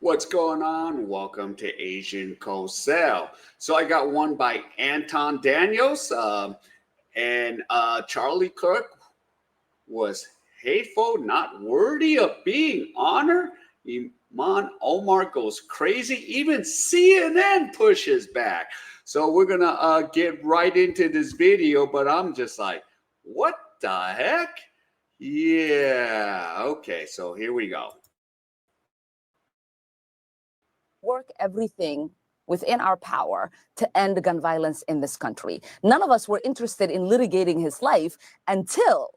What's going on? Welcome to Asian Cosell. So I got one by Anton Daniels, and Charlie Kirk was hateful, not worthy of being honored. Ilhan Omar goes crazy. Even CNN pushes back. So we're gonna get right into this video, but I'm just like, what the heck? Yeah. Okay. So here we go. Work everything within our power to end gun violence in this country. None of us were interested in litigating his life until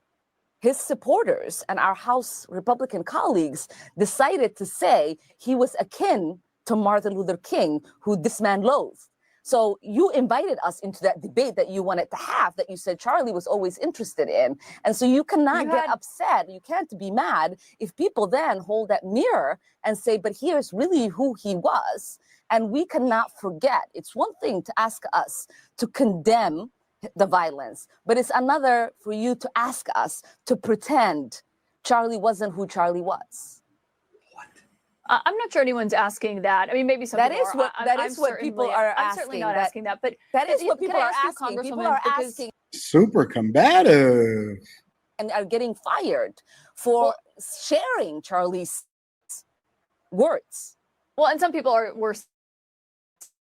his supporters and our House Republican colleagues decided to say he was akin to Martin Luther King, who this man loathed. So you invited us into that debate that you wanted to have, that you said Charlie was always interested in. And so you cannot get upset. You can't be mad if people then hold that mirror and say, but here's really who he was. And we cannot forget. It's one thing to ask us to condemn the violence, but it's another for you to ask us to pretend Charlie wasn't who Charlie was. I'm not sure anyone's asking that. I mean, maybe some that people is what are. that is what people are asking. I'm certainly not asking that, but that is what people are asking. People are asking. Super combative. And are getting fired for sharing Charlie's words. Well, and some people were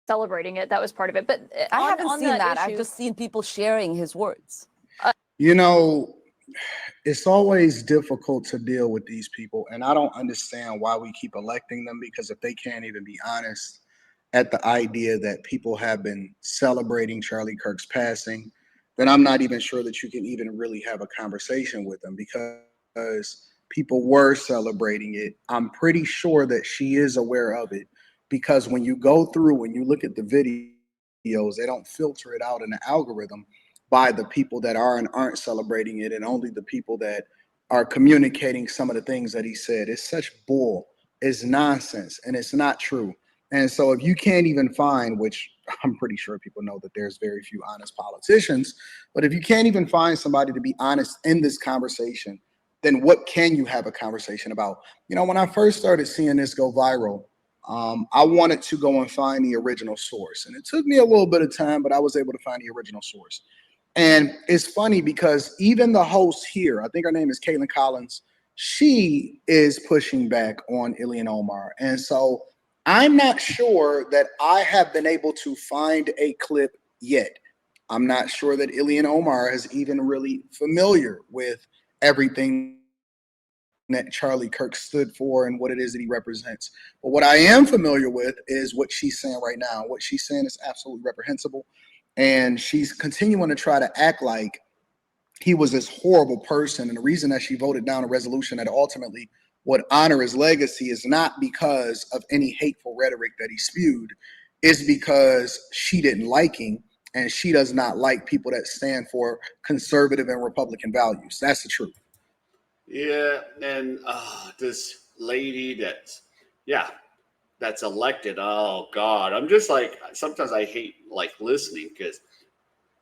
celebrating it. That was part of it. But I haven't seen that. I've just seen people sharing his words. You know, it's always difficult to deal with these people, and I don't understand why we keep electing them, because if they can't even be honest at the idea that people have been celebrating Charlie Kirk's passing, then I'm not even sure that you can even really have a conversation with them, because people were celebrating it. I'm pretty sure that she is aware of it, because when you go through, when you look at the videos, they don't filter it out in the algorithm by the people that are and aren't celebrating it, and only the people that are communicating some of the things that he said. It's such bull, it's nonsense, and it's not true. And so if you can't even find, which I'm pretty sure people know that there's very few honest politicians, but if you can't even find somebody to be honest in this conversation, then what can you have a conversation about? You know, when I first started seeing this go viral, I wanted to go and find the original source. And it took me a little bit of time, but I was able to find the original source. And it's funny because even the host here, I think her name is Caitlin Collins, she is pushing back on Ilhan Omar. And so I'm not sure that I have been able to find a clip yet. I'm not sure that Ilhan Omar is even really familiar with everything that Charlie Kirk stood for and what it is that he represents. But what I am familiar with is what she's saying right now. What she's saying is absolutely reprehensible. And she's continuing to try to act like he was this horrible person. And the reason that she voted down a resolution that ultimately would honor his legacy is not because of any hateful rhetoric that he spewed. It's because she didn't like him, and she does not like people that stand for conservative and Republican values. That's the truth. Yeah, and this lady that's elected. Oh God, I'm just like, sometimes I hate like listening because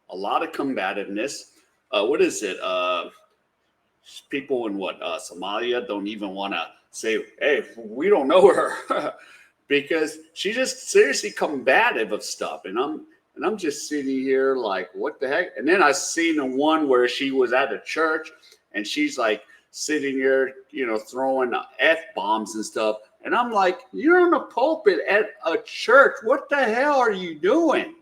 a lot of combativeness. What is it? People in Somalia don't even want to say, "Hey, we don't know her," because she's just seriously combative of stuff, and I'm just sitting here like, what the heck? And then I seen the one where she was at a church and she's like sitting here, throwing F-bombs and stuff. And I'm like, you're on a pulpit at a church. What the hell are you doing?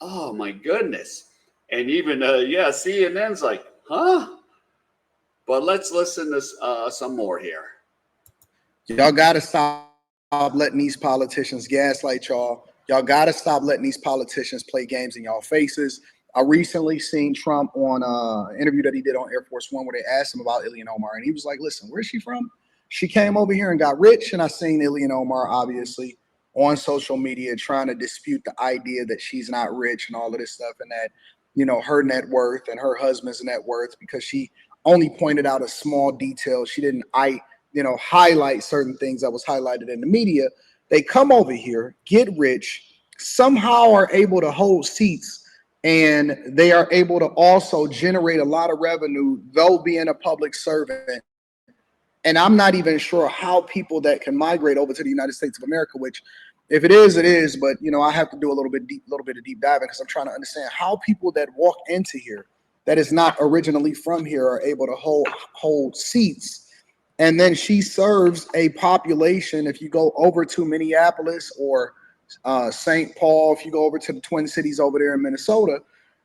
Oh my goodness. And even, CNN's like, huh? But let's listen to some more here. Y'all got to stop letting these politicians gaslight y'all. Y'all got to stop letting these politicians play games in y'all faces. I recently seen Trump on an interview that he did on Air Force One where they asked him about Ilhan Omar. And he was like, listen, where's she from? She came over here and got rich. And I seen Ilhan Omar, obviously, on social media trying to dispute the idea that she's not rich and all of this stuff, and that, her net worth and her husband's net worth, because she only pointed out a small detail. She didn't, highlight certain things that was highlighted in the media. They come over here, get rich, somehow are able to hold seats, and they are able to also generate a lot of revenue, though being a public servant. And I'm not even sure how people that can migrate over to the United States of America, which if it is, it is. But I have to do a little bit of deep diving because I'm trying to understand how people that walk into here that is not originally from here are able to hold seats. And then she serves a population. If you go over to Minneapolis or St. Paul, if you go over to the Twin Cities over there in Minnesota,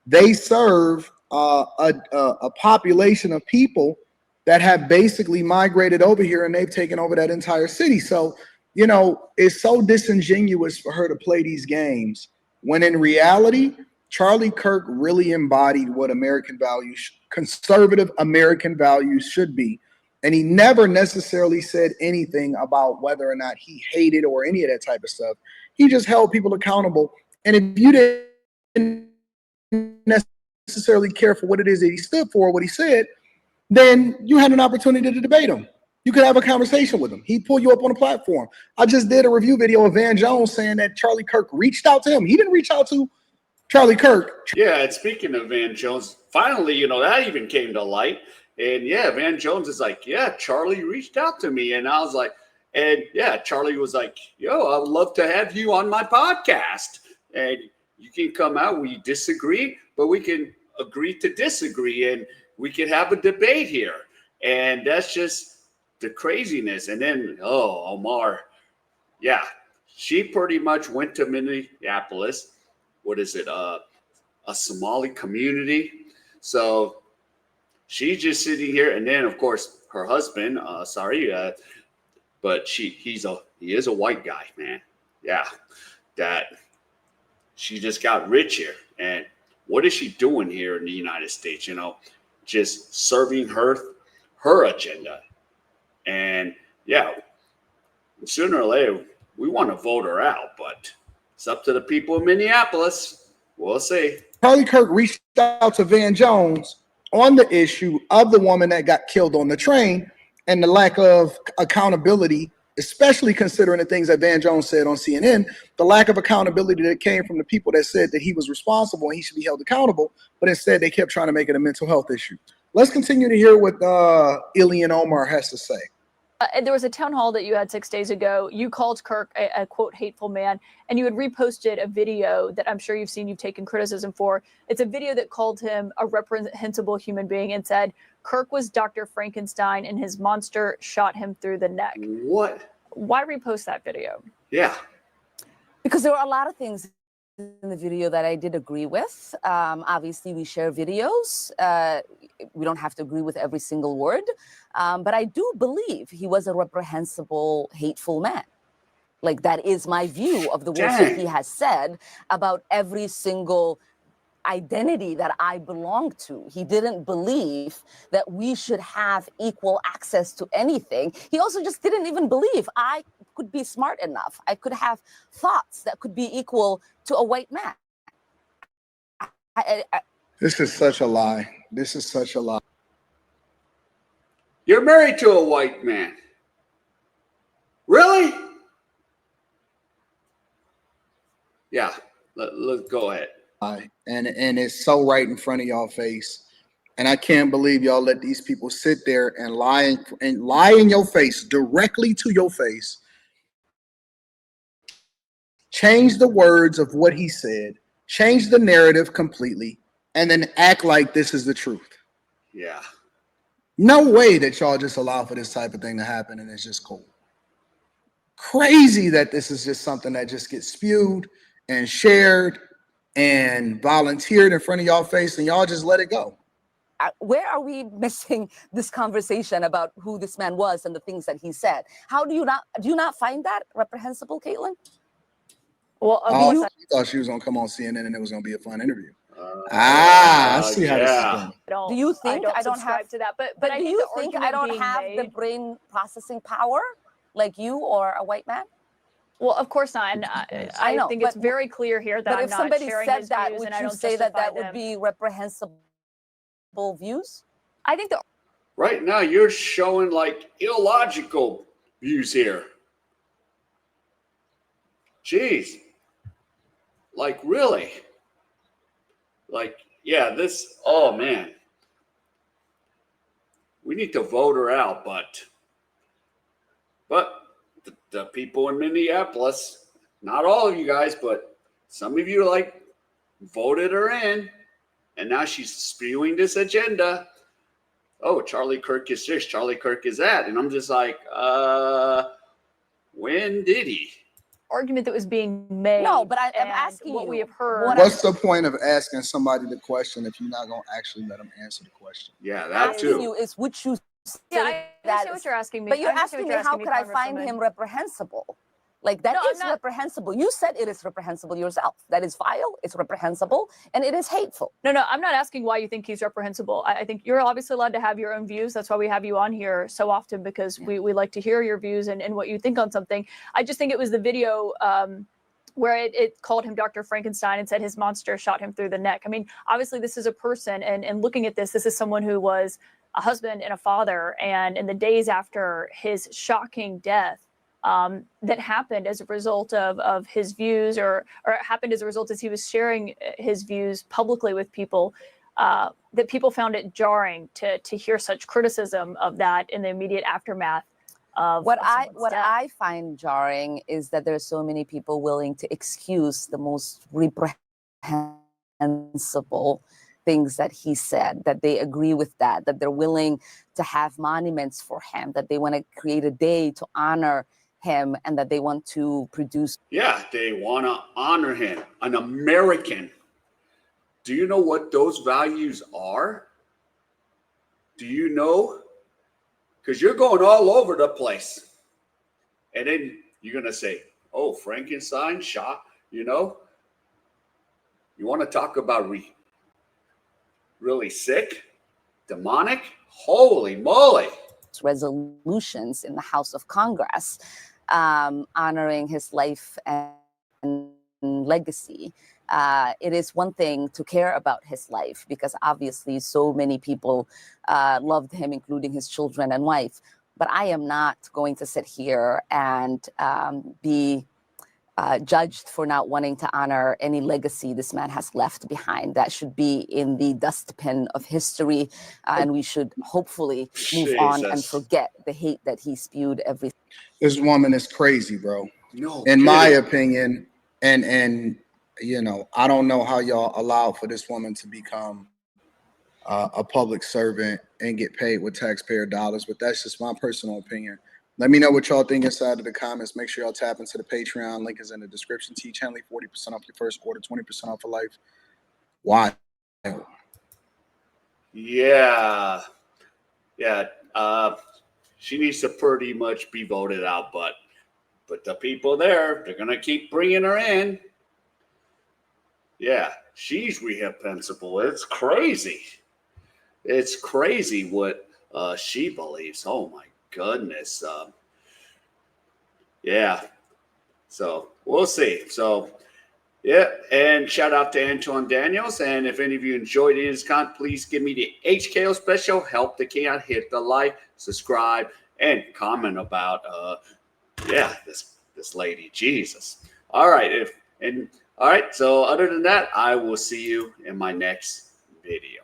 they serve a population of people that have basically migrated over here, and they've taken over that entire city. So, it's so disingenuous for her to play these games when in reality, Charlie Kirk really embodied what American values, conservative American values should be. And he never necessarily said anything about whether or not he hated or any of that type of stuff. He just held people accountable. And if you didn't necessarily care for what it is that he stood for, what he said, then you had an opportunity to debate him. You could have a conversation with him. He'd pull you up on a platform. I just did a review video of Van Jones saying that Charlie Kirk reached out to him. He didn't reach out to Charlie Kirk. Yeah, and speaking of Van Jones, finally, that even came to light. And yeah, Van Jones is like, yeah, Charlie reached out to me. And I was like, and yeah, Charlie was like, yo, I would love to have you on my podcast. And you can come out. We disagree, but we can agree to disagree. And we can have a debate here. And that's just the craziness. And then, Omar, yeah, she pretty much went to Minneapolis. What is it? A Somali community. So she's just sitting here, and then of course her husband. But he is a white guy, man. Yeah, that she just got rich here, and what is she doing here in the United States? Just serving her agenda, and yeah, sooner or later we want to vote her out, but it's up to the people of Minneapolis. We'll see. Charlie Kirk reached out to Van Jones on the issue of the woman that got killed on the train and the lack of accountability, especially considering the things that Van Jones said on CNN, the lack of accountability that came from the people that said that he was responsible and he should be held accountable, but instead they kept trying to make it a mental health issue. Let's continue to hear what Ilhan Omar has to say. There was a town hall that you had 6 days ago. You called Kirk a quote hateful man, and you had reposted a video that I'm sure you've seen, you've taken criticism for. It's a video that called him a reprehensible human being and said Kirk was Dr. Frankenstein and his monster shot him through the neck. What? Why repost that video? Yeah. Because there were a lot of things in the video that I did agree with. Obviously, we share videos. We don't have to agree with every single word. But I do believe he was a reprehensible, hateful man. Like, that is my view of the words that he has said about every single identity that I belong to. He didn't believe that we should have equal access to anything. He also just didn't even believe I could be smart enough. I could have thoughts that could be equal to a white man. This is such a lie. This is such a lie. You're married to a white man. Really? Yeah. Let's go ahead. And it's so right in front of y'all face. And I can't believe y'all let these people sit there and lie in your face, directly to your face. Change the words of what he said, change the narrative completely, and then act like this is the truth. Yeah. No way that y'all just allow for this type of thing to happen and it's just cool. Crazy that this is just something that just gets spewed and shared and volunteered in front of y'all face and y'all just let it go. Where are we missing this conversation about who this man was and the things that he said? How do you not find that reprehensible, Caitlin? Well, I thought she was gonna come on CNN and it was gonna be a fun interview. I see how this is going. Do you think I don't have to that? But do you think I don't have the brain processing power like you or a white man? Well, of course not. And I know, think it's very clear here that I'm not sharing his views, would and I you don't say that justify would be reprehensible views? I think that right now you're showing like illogical views here. Jeez. Like, really? Like, yeah, this, oh man. We need to vote her out, but But the people in Minneapolis, not all of you guys, but some of you like voted her in, and now she's spewing this agenda. Oh, Charlie Kirk is this, Charlie Kirk is that. And I'm just like, when did he? Argument that was being made. No, but I'm and asking what you, we have heard. what What's the point of asking somebody the question if you're not going to actually let them answer the question? Yeah, I'm that asking too. you is, would you say Yeah, I that understand what you're asking me. But you're I understand asking what me, how me, could I find Congresswoman. him reprehensible? Like, that No, I'm is not- reprehensible. You said it is reprehensible yourself. That is vile, it's reprehensible, and it is hateful. No, I'm not asking why you think he's reprehensible. I think you're obviously allowed to have your own views. That's why we have you on here so often, because we like to hear your views and what you think on something. I just think it was the video where it called him Dr. Frankenstein and said his monster shot him through the neck. I mean, obviously this is a person, and looking at this is someone who was a husband and a father, and in the days after his shocking death, that happened as a result of his views, or it happened as a result as he was sharing his views publicly with people, that people found it jarring to hear such criticism of that in the immediate aftermath of What someone's death. I find jarring is that there are so many people willing to excuse the most reprehensible things that he said, that they agree with that they're willing to have monuments for him, that they want to create a day to honor him, and that they want to produce. Yeah, they want to honor him, an American. Do you know what those values are? Do you know? Because you're going all over the place. And then you're going to say, oh, Frankenstein shot, you know? You want to talk about really sick, demonic? Holy moly. Resolutions in the House of Congress honoring his life and legacy. It is one thing to care about his life, because obviously so many people loved him, including his children and wife. But I am not going to sit here and be judged for not wanting to honor any legacy this man has left behind. That should be in the dustbin of history, and we should hopefully move on and forget the hate that he spewed every. This woman is crazy, bro. No, in my opinion, and you know, I don't know how y'all allowed for this woman to become a public servant and get paid with taxpayer dollars, but that's just my personal opinion. Let me know what y'all think inside of the comments. Make sure y'all tap into the Patreon. Link is in the description. Teach Henley 40% off your first order, 20% off for life. Why? Yeah. She needs to pretty much be voted out, but the people there, they're gonna keep bringing her in. Yeah, she's reprehensible. It's crazy. It's crazy what she believes. Oh my goodness. Yeah. So we'll see. So yeah, and shout out to Anton Daniels. And if any of you enjoyed his content, please give me the HKO special. Help the king out. Hit the like, subscribe, and comment about this lady. Jesus. All right. All right. So other than that, I will see you in my next video.